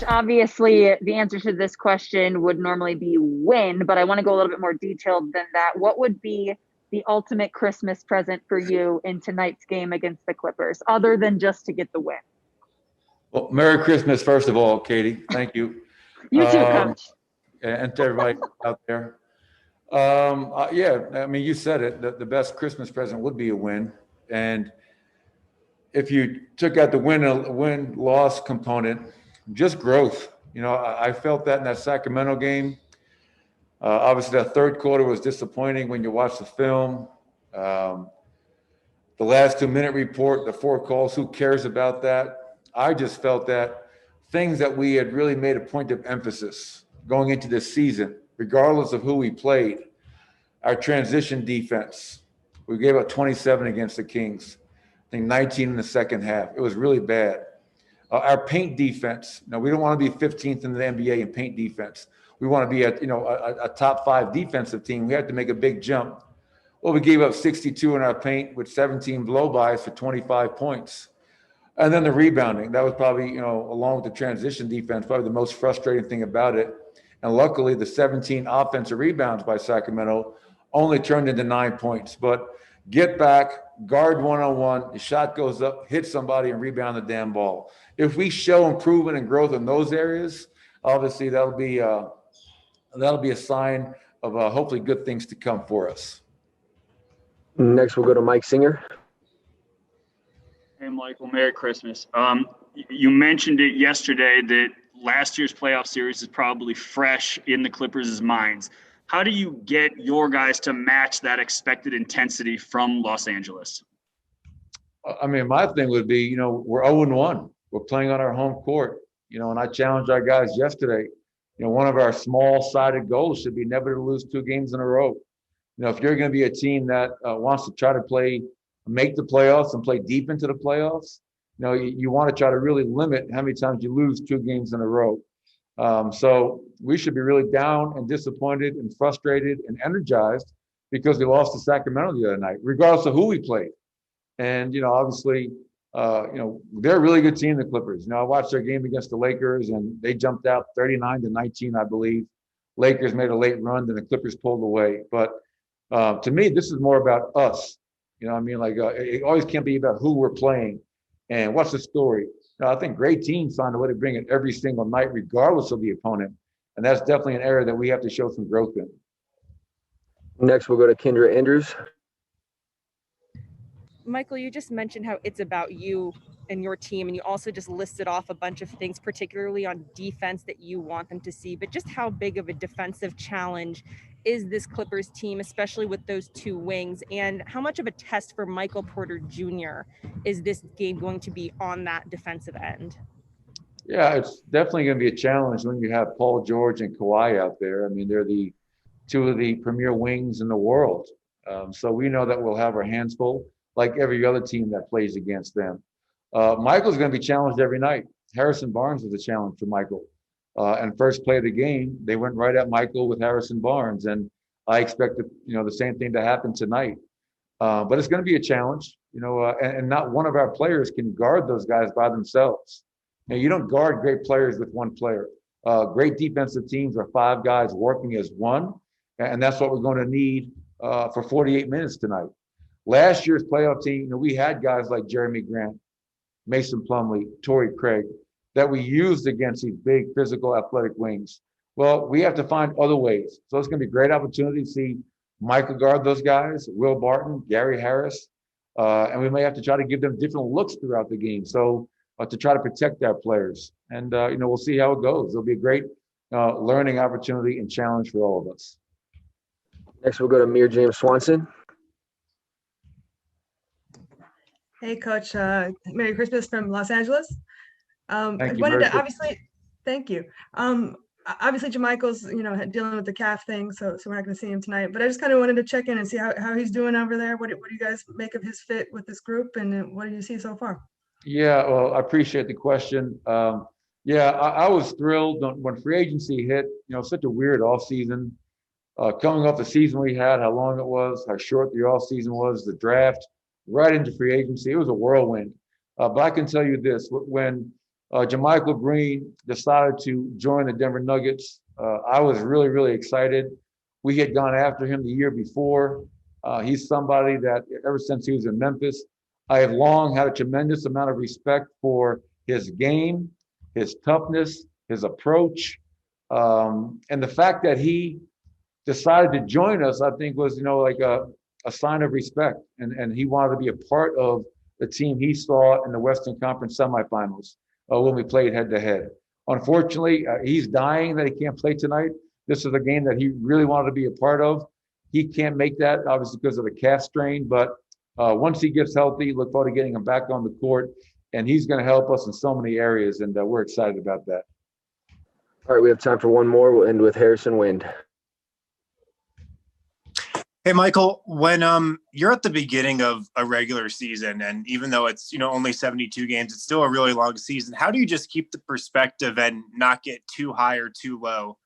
Coach, obviously the answer to this question would normally be win, but I want to go a little bit more detailed than that. What would be the ultimate Christmas present for you in tonight's game against the Clippers, other than just to get the win? Well, Merry Christmas, first of all, Katie. Thank you. You too, Coach. And to everybody out there. Yeah, I mean, you said it. The best Christmas present would be a win. And if you took out the win-loss component, just growth. I felt that in that Sacramento game. Obviously, that third quarter was disappointing when you watch the film. The last 2-minute report, the 4 calls, who cares about that? I just felt that things that we had really made a point of emphasis going into this season, regardless of who we played, our transition defense. We gave up 27 against the Kings. I think 19 in the second half. It was really bad. Our paint defense. Now, we don't want to be 15th in the NBA in paint defense. We want to be a top 5 defensive team. We had to make a big jump. Well, we gave up 62 in our paint with 17 blow-bys for 25 points. And then the rebounding. That was probably, along with the transition defense, probably the most frustrating thing about it. And luckily, the 17 offensive rebounds by Sacramento only turned into 9 points. But get back, guard one-on-one, the shot goes up, hit somebody, and rebound the damn ball. If we show improvement and growth in those areas, obviously that'll be a sign of hopefully good things to come for us. Next, we'll go to Mike Singer. Hey, Michael, Merry Christmas. You mentioned it yesterday that last year's playoff series is probably fresh in the Clippers' minds. How do you get your guys to match that expected intensity from Los Angeles? I mean, my thing would be, we're 0-1. We're playing on our home court, and I challenged our guys yesterday. One of our small-sided goals should be never to lose 2 games in a row. If you're going to be a team that wants to try to make the playoffs and play deep into the playoffs, you want to try to really limit how many times you lose 2 games in a row. So we should be really down and disappointed and frustrated and energized because we lost to Sacramento the other night, regardless of who we played. And, obviously, they're a really good team, the Clippers. I watched their game against the Lakers, and they jumped out 39-19, I believe. Lakers made a late run, then the Clippers pulled away. But to me, this is more about us. It always can't be about who we're playing and what's the story. I think great teams find a way to bring it every single night, regardless of the opponent. And that's definitely an area that we have to show some growth in. Next, we'll go to Kendra Andrews. Michael, you just mentioned how it's about you and your team, and you also just listed off a bunch of things, particularly on defense, that you want them to see. But just how big of a defensive challenge is this Clippers team, especially with those 2 wings? And how much of a test for Michael Porter Jr. is this game going to be on that defensive end? Yeah, it's definitely going to be a challenge when you have Paul George and Kawhi out there. I mean, they're the 2 of the premier wings in the world. So we know that we'll have our hands full, like every other team that plays against them. Michael's going to be challenged every night. Harrison Barnes was a challenge for Michael. And first play of the game, they went right at Michael with Harrison Barnes. And I expect the same thing to happen tonight. But it's going to be a challenge, and not one of our players can guard those guys by themselves. You don't guard great players with one player. Great defensive teams are 5 guys working as one. And that's what we're going to need for 48 minutes tonight. Last year's playoff team, we had guys like Jeremy Grant, Mason Plumlee, Torrey Craig, that we used against these big physical athletic wings. Well, we have to find other ways. So it's going to be a great opportunity to see Michael guard those guys, Will Barton, Gary Harris, and we may have to try to give them different looks throughout the game. So to try to protect our players. And, we'll see how it goes. It'll be a great learning opportunity and challenge for all of us. Next, we'll go to Mir James Swanson. Hey, Coach. Merry Christmas from Los Angeles. Thank you. Thank you. Obviously, JaMychal's, dealing with the calf thing, so we're not going to see him tonight. But I just kind of wanted to check in and see how he's doing over there. What do you guys make of his fit with this group, and what do you see so far? Yeah, well, I appreciate the question. I was thrilled when free agency hit. Such a weird offseason. Coming off the season we had, how long it was, how short the offseason was, the draft, right into free agency. It was a whirlwind. But I can tell you this, when JaMychal Green decided to join the Denver Nuggets. I was really, really excited. We had gone after him the year before. He's somebody that ever since he was in Memphis, I have long had a tremendous amount of respect for his game, his toughness, his approach. And the fact that he decided to join us, I think was, like a sign of respect. And he wanted to be a part of the team he saw in the Western Conference semifinals when we played head to head. Unfortunately, he's dying that he can't play tonight. This is a game that he really wanted to be a part of. He can't make that, obviously, because of the calf strain. But once he gets healthy, look forward to getting him back on the court. And he's going to help us in so many areas, and we're excited about that. All right, we have time for one more. We'll end with Harrison Wind. Hey, Michael, when you're at the beginning of a regular season, and even though it's, only 72 games, it's still a really long season. How do you just keep the perspective and not get too high or too low,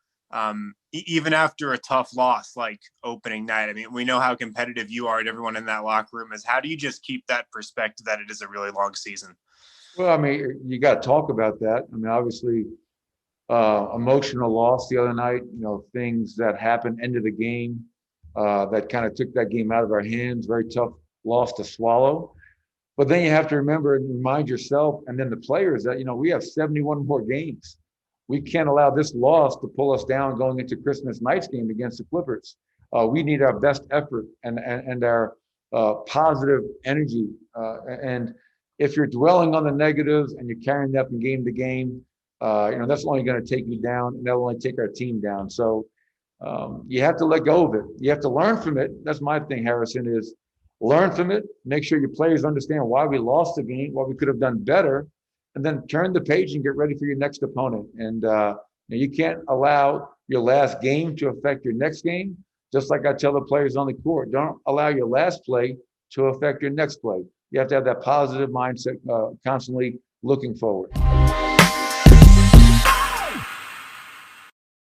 even after a tough loss like opening night? I mean, we know how competitive you are and everyone in that locker room is. How do you just keep that perspective that it is a really long season? Well, I mean, you got to talk about that. I mean, obviously, emotional loss the other night, things that happened end of the game. That kind of took that game out of our hands. Very tough loss to swallow. But then you have to remember and remind yourself and then the players that, we have 71 more games. We can't allow this loss to pull us down going into Christmas night's game against the Clippers. We need our best effort and our positive energy. And if you're dwelling on the negatives and you're carrying that from game to game, that's only going to take you down, and that'll only take our team down. So you have to let go of it. You have to learn from it. That's my thing, Harrison, is learn from it. Make sure your players understand why we lost the game, what we could have done better, and then turn the page and get ready for your next opponent. And you can't allow your last game to affect your next game. Just like I tell the players on the court, don't allow your last play to affect your next play. You have to have that positive mindset, constantly looking forward.